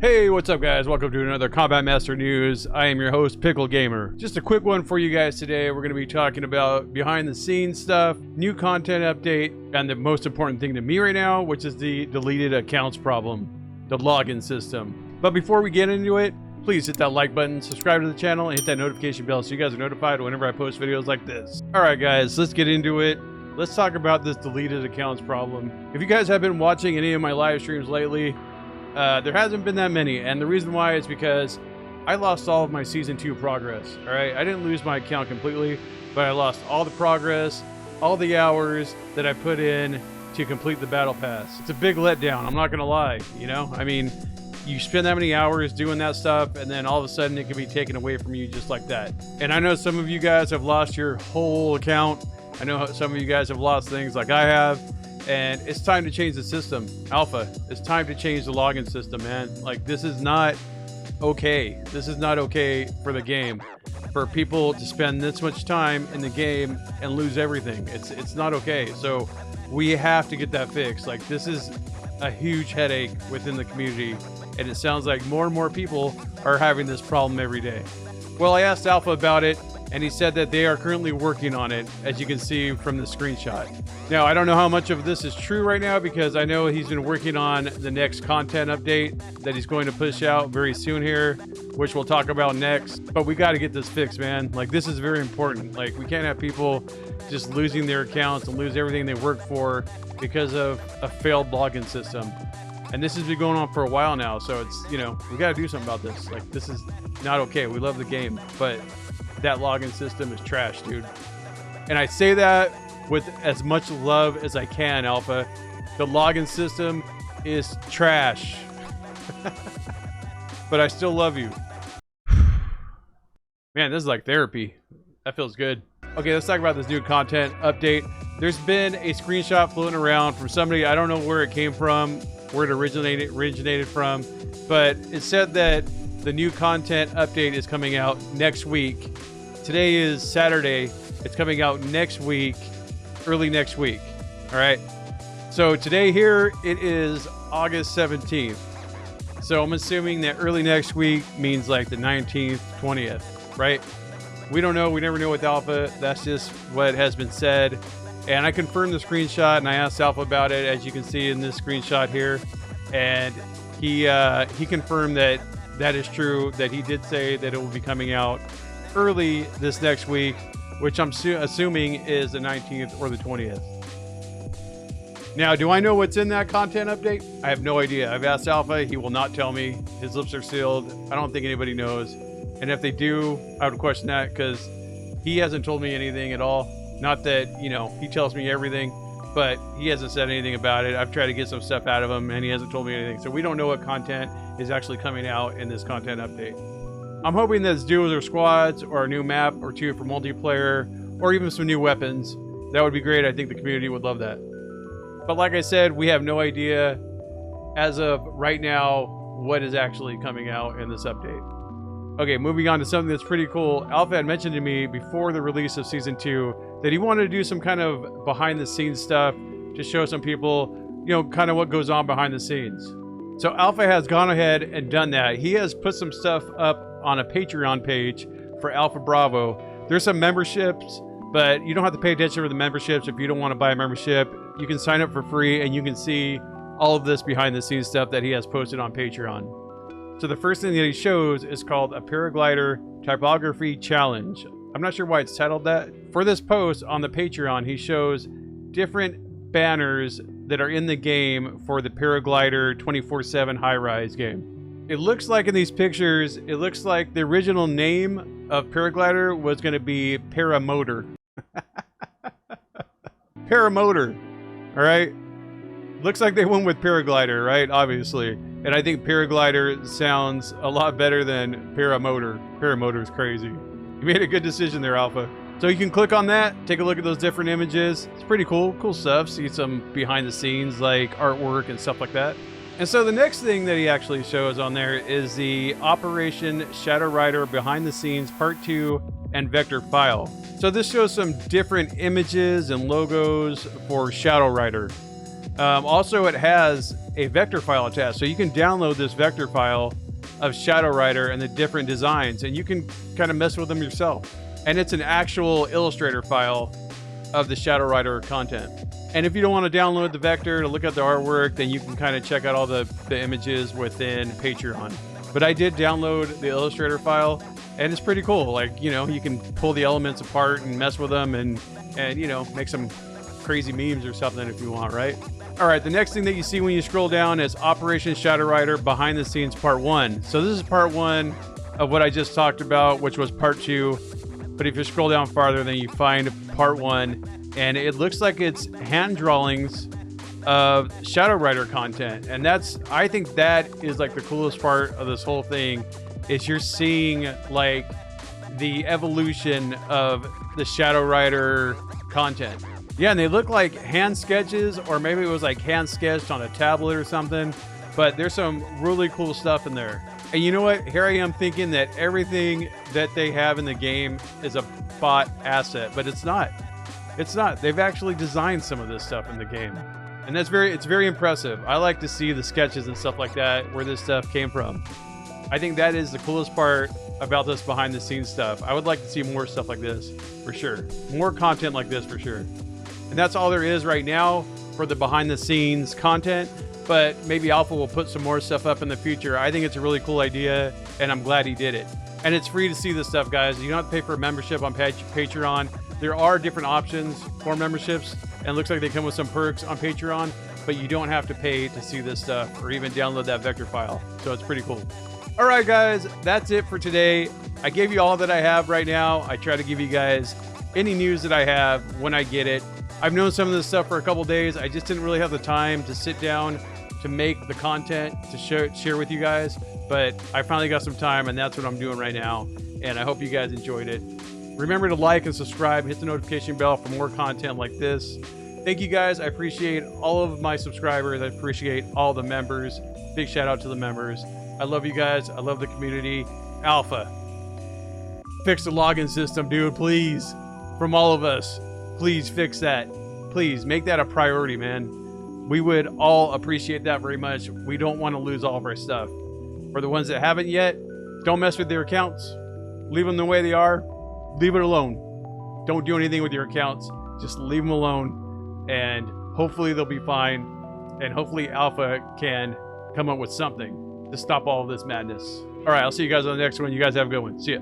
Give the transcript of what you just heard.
Hey, what's up guys? Welcome to another Combat Master News. I am your host, Pickle Gamer. Just a quick one for you guys today. We're going to be talking about behind the scenes stuff, new content update, and the most important thing to me right now, which is the deleted accounts problem, the login system. But before we get into it, please hit that like button, subscribe to the channel, and hit that notification bell so you guys are notified whenever I post videos like this. Alright guys, let's get into it. Let's talk about this deleted accounts problem. If you guys have been watching any of my live streams lately, there hasn't been that many, and the reason why is because I lost all of my Season 2 progress, alright? I didn't lose my account completely, but I lost all the progress, all the hours that I put in to complete the Battle Pass. It's a big letdown, I'm not gonna lie, you know? I mean, you spend that many hours doing that stuff, and then all of a sudden it can be taken away from you just like that. And I know some of you guys have lost your whole account. I know some of you guys have lost things like I have. And it's time to change the system. Alpha, it's time to change the login system, man. Like, this is not okay. This is not okay for the game. For people to spend this much time in the game and lose everything. It's not okay. So we have to get that fixed. Like, this is a huge headache within the community. And it sounds like more and more people are having this problem every day. Well, I asked Alpha about it, and he said that they are currently working on it, as you can see from the screenshot. Now, I don't know how much of this is true right now because I know he's been working on the next content update that he's going to push out very soon here, which we'll talk about next. But we got to get this fixed, man. Like, this is very important. Like, we can't have people just losing their accounts and lose everything they work for because of a failed login system. And this has been going on for a while now, so it's, you know, we got to do something about this. Like, this is not okay. We love the game, but that login system is trash, dude. And I say that with as much love as I can, Alpha. The login system is trash. But I still love you. Man, this is like therapy. That feels good. Okay, let's talk about this new content update. There's been a screenshot floating around from somebody. I don't know where it came from, where it originated from, but it said that the new content update is coming out next week. Today is Saturday. It's coming out next week, early next week. All right. So today here, it is August 17th. So I'm assuming that early next week means like the 19th, 20th, right? We don't know. We never know with Alpha. That's just what has been said. And I confirmed the screenshot and I asked Alpha about it, as you can see in this screenshot here. And he confirmed that that is true, that he did say that it will be coming out early this next week, which I'm assuming is the 19th or the 20th. Now, do I know what's in that content update? I have no idea. I've asked Alpha. He will not tell me. His lips are sealed. I don't think anybody knows. And if they do, I would question that because he hasn't told me anything at all. Not that, you know, he tells me everything, but he hasn't said anything about it. I've tried to get some stuff out of him and he hasn't told me anything. So we don't know what content is actually coming out in this content update. I'm hoping that it's duos or squads or a new map or two for multiplayer or even some new weapons. That would be great. I think the community would love that. But like I said, we have no idea as of right now what is actually coming out in this update. Okay, moving on to something that's pretty cool. Alpha had mentioned to me before the release of Season 2 that he wanted to do some kind of behind the scenes stuff to show some people, you know, kind of what goes on behind the scenes. So Alpha has gone ahead and done that. He has put some stuff up on a Patreon page for Alpha Bravo. There's some memberships, but you don't have to pay attention to the memberships if you don't want to buy a membership. You can sign up for free and you can see all of this behind the scenes stuff that he has posted on Patreon. So the first thing that he shows is called a paraglider typography challenge. I'm not sure why it's titled that. For this post on the Patreon, he shows different banners that are in the game for the paraglider 24/7 high-rise game. It looks like in these pictures, it looks like the original name of paraglider was going to be paramotor. Paramotor. All right. Looks like they went with paraglider, right? Obviously. And I think paraglider sounds a lot better than paramotor. Paramotor is crazy. You made a good decision there, Alpha. So you can click on that, take a look at those different images. It's pretty cool. Cool stuff. See some behind the scenes like artwork and stuff like that. And so the next thing that he actually shows on there is the Operation Shadow Rider Behind the Scenes Part 2 and Vector file. So this shows some different images and logos for Shadow Rider. Also, it has a vector file attached, so you can download this vector file of Shadow Rider and the different designs, and you can kind of mess with them yourself. And it's an actual Illustrator file of the Shadow Rider content. And if you don't want to download the vector to look at the artwork, then you can kind of check out all the images within Patreon. But I did download the Illustrator file, and it's pretty cool. Like, you know, you can pull the elements apart and mess with them and you know, make some crazy memes or something if you want, right? All right, the next thing that you see when you scroll down is Operation Shadow Rider Behind the Scenes Part 1. So this is Part 1 of what I just talked about, which was Part 2. But if you scroll down farther, then you find Part 1, and it looks like it's hand drawings of Shadow Rider content. And that's, I think that is like the coolest part of this whole thing, is you're seeing like the evolution of the Shadow Rider content. Yeah, and they look like hand sketches, or maybe it was like hand sketched on a tablet or something, but there's some really cool stuff in there. And you know what? Here I am thinking that everything that they have in the game is a bot asset, but it's not. It's not. They've actually designed some of this stuff in the game. And that's it's very impressive. I like to see the sketches and stuff like that, where this stuff came from. I think that is the coolest part about this behind the scenes stuff. I would like to see more stuff like this, for sure. More content like this, for sure. And that's all there is right now for the behind the scenes content, but maybe Alpha will put some more stuff up in the future. I think it's a really cool idea, and I'm glad he did it. And it's free to see this stuff, guys. You don't have to pay for a membership on Patreon. There are different options for memberships, and it looks like they come with some perks on Patreon, but you don't have to pay to see this stuff or even download that vector file. So it's pretty cool. All right, guys, that's it for today. I gave you all that I have right now. I try to give you guys any news that I have when I get it. I've known some of this stuff for a couple days. I just didn't really have the time to sit down to make the content to share with you guys, but I finally got some time, and that's what I'm doing right now, and I hope you guys enjoyed it. Remember to like and subscribe, hit the notification bell for more content like this. Thank you guys. I appreciate all of my subscribers. I appreciate all the members. Big shout out to the members. I love you guys. I love the community. Alpha, fix the login system, dude, please. From all of us, please fix that. Please make that a priority, man. We would all appreciate that very much. We don't want to lose all of our stuff. For the ones that haven't yet, don't mess with their accounts. Leave them the way they are. Leave it alone. Don't do anything with your accounts. Just leave them alone, and hopefully they'll be fine. And hopefully Alpha can come up with something to stop all of this madness. All right, I'll see you guys on the next one. You guys have a good one. See ya.